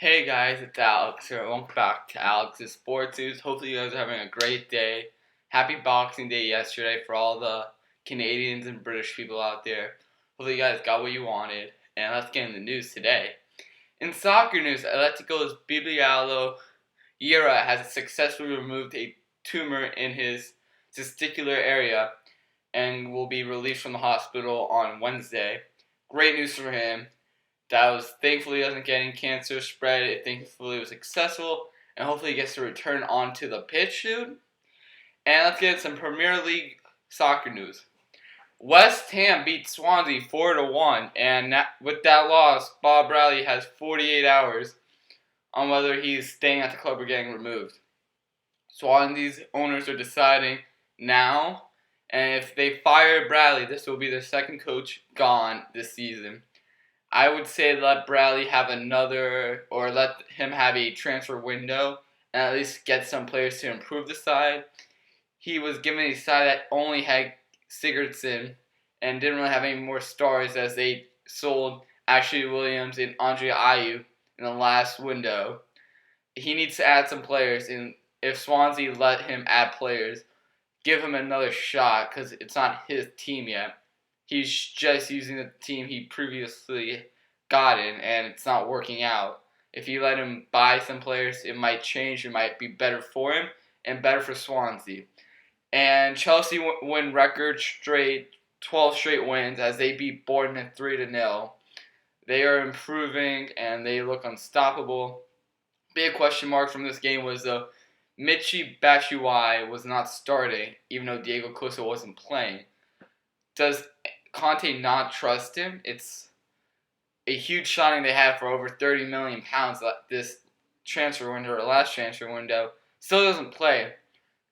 Hey guys, it's Alex here. Welcome back to Alex's Sports News. Hopefully you guys are having a great day. Happy Boxing Day yesterday for all the Canadians and British people out there. Hopefully you guys got what you wanted. And let's get in the news today. In soccer news, Atletico's Biblialo Yera has successfully removed a tumor in his testicular area and will be released from the hospital on Wednesday. Great news for him. That was thankfully doesn't get any cancer spread. It thankfully was successful, and hopefully he gets to return onto the pitch soon. And let's get some Premier League soccer news. West Ham beat Swansea 4-1, and with that loss, Bob Bradley has 48 hours on whether he's staying at the club or getting removed. Swansea's owners are deciding now, and if they fire Bradley, this will be their second coach gone this season. I would say let Bradley have let him have a transfer window and at least get some players to improve the side. He was given a side that only had Sigurdsson and didn't really have any more stars as they sold Ashley Williams and Andre Ayew in the last window. He needs to add some players, and if Swansea let him add players, give him another shot because it's not his team yet. He's just using the team he previously got in, and it's not working out. If you let him buy some players, it might change. It might be better for him and better for Swansea. And Chelsea win record 12 straight wins as they beat Bournemouth 3-0. They are improving, and they look unstoppable. Big question mark from this game was Michy Batshuayi was not starting, even though Diego Costa wasn't playing. Does Conte not trust him? It's a huge signing they had for over £30 million this transfer window or last transfer window. Still doesn't play.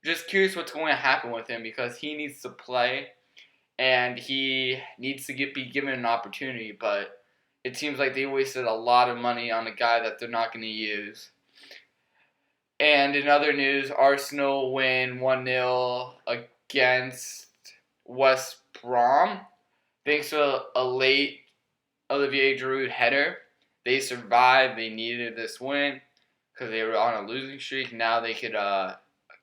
Just curious what's going to happen with him because he needs to play and he needs to be given an opportunity. But it seems like they wasted a lot of money on a guy that they're not going to use. And in other news, Arsenal win 1-0 against West Brom. Thanks to a late Olivier Giroud header, they survived. They needed this win because they were on a losing streak. Now they could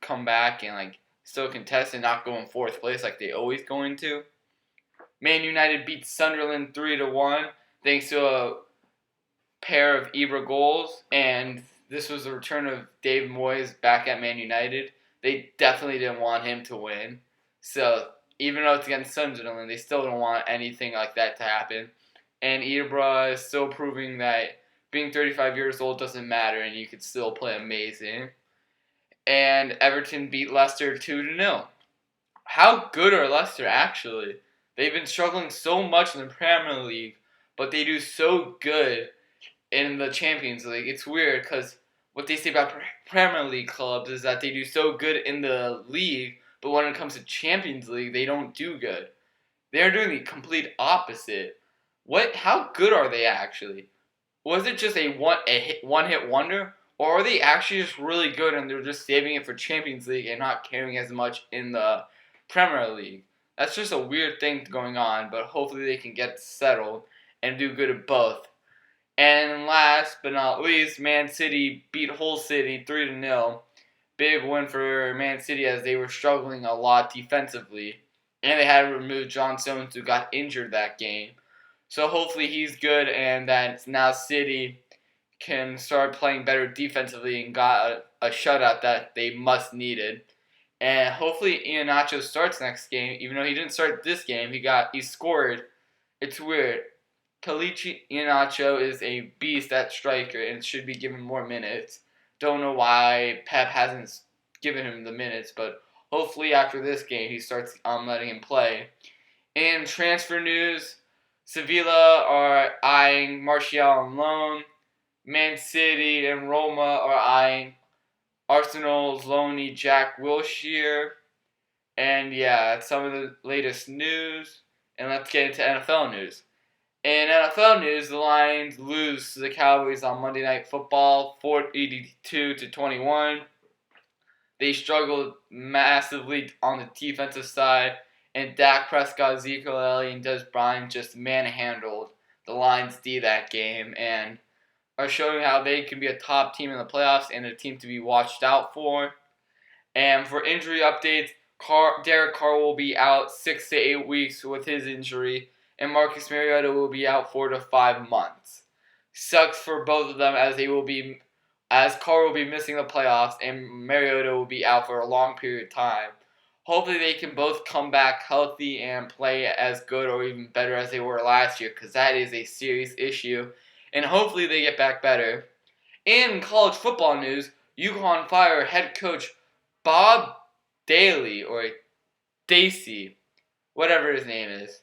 come back and still contest and not go in fourth place like they always go into. Man United beat Sunderland 3-1 thanks to a pair of Ibra goals, and this was the return of Dave Moyes back at Man United. They definitely didn't want him to win, so even though it's against Sunderland, they still don't want anything like that to happen. And Ibra is still proving that being 35 years old doesn't matter and you could still play amazing. And Everton beat Leicester 2-0. How good are Leicester actually? They've been struggling so much in the Premier League, but they do so good in the Champions League. It's weird because what they say about Premier League clubs is that they do so good in the league, but when it comes to Champions League, they don't do good. They're doing the complete opposite. How good are they actually? Was it just a one-hit wonder? Or are they actually just really good and they're just saving it for Champions League and not caring as much in the Premier League? That's just a weird thing going on, but hopefully they can get settled and do good at both. And last but not least, Man City beat Hull City 3-0. Big win for Man City as they were struggling a lot defensively. And they had to remove John Stones who got injured that game. So hopefully he's good and that now City can start playing better defensively and got a shutout that they must needed. And hopefully Iheanacho starts next game, even though he didn't start this game. He scored. It's weird. Kelechi Iheanacho is a beast at striker and should be given more minutes. Don't know why Pep hasn't given him the minutes, but hopefully after this game he starts letting him play. In transfer news, Sevilla are eyeing Martial on loan. Man City and Roma are eyeing Arsenal's loanee Jack Wilshere. And yeah, that's some of the latest news. And let's get into NFL news. In NFL news, the Lions lose to the Cowboys on Monday Night Football, 42-21. They struggled massively on the defensive side, and Dak Prescott, Ezekiel Elliott, and Des Bryant just manhandled the Lions D that game. And are showing how they can be a top team in the playoffs and a team to be watched out for. And for injury updates, Derek Carr will be out 6 to 8 weeks with his injury, and Marcus Mariota will be out 4 to 5 months. Sucks for both of them as Carr will be missing the playoffs and Mariota will be out for a long period of time. Hopefully they can both come back healthy and play as good or even better as they were last year, because that is a serious issue. And hopefully they get back better. In college football news, UConn fire head coach Bob Daly, or Dacey, whatever his name is.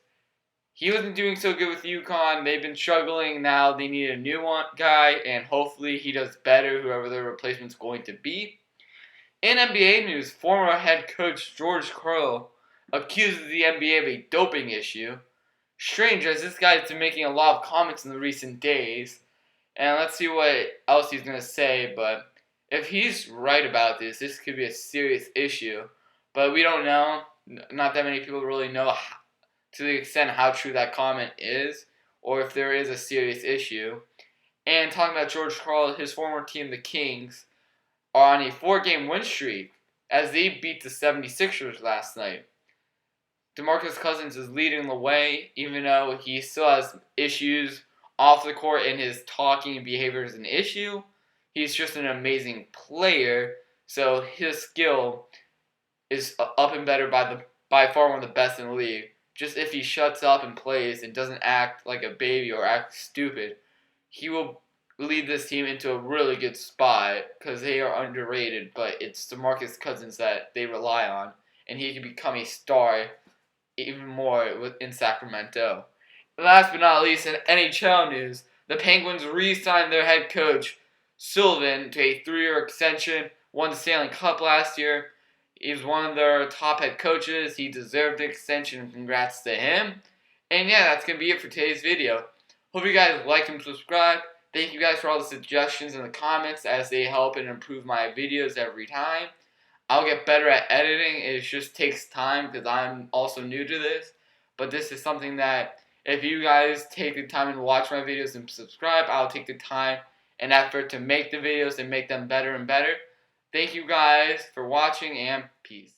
He wasn't doing so good with UConn. They've been struggling. Now they need a new guy, and hopefully he does better, whoever their replacement's going to be. In NBA news, former head coach George Karl accuses the NBA of a doping issue. Strange, as this guy's been making a lot of comments in the recent days. And let's see what else he's going to say, but if he's right about this could be a serious issue. But we don't know. Not that many people really know to the extent how true that comment is, or if there is a serious issue. And talking about George Karl, his former team, the Kings, are on a 4-game win streak as they beat the 76ers last night. DeMarcus Cousins is leading the way, even though he still has issues off the court and his talking and behavior is an issue. He's just an amazing player, so his skill is up and better by far one of the best in the league. Just if he shuts up and plays and doesn't act like a baby or act stupid, he will lead this team into a really good spot because they are underrated, but it's DeMarcus Cousins that they rely on, and he can become a star even more in Sacramento. Last but not least, in NHL news, the Penguins re-signed their head coach, Sullivan, to a 3-year extension, won the Stanley Cup last year. He's one of their top head coaches. He deserved the extension, and congrats to him. And yeah, that's going to be it for today's video. Hope you guys like and subscribe. Thank you guys for all the suggestions in the comments as they help and improve my videos every time. I'll get better at editing. It just takes time because I'm also new to this. But this is something that if you guys take the time and watch my videos and subscribe, I'll take the time and effort to make the videos and make them better and better. Thank you guys for watching, and peace.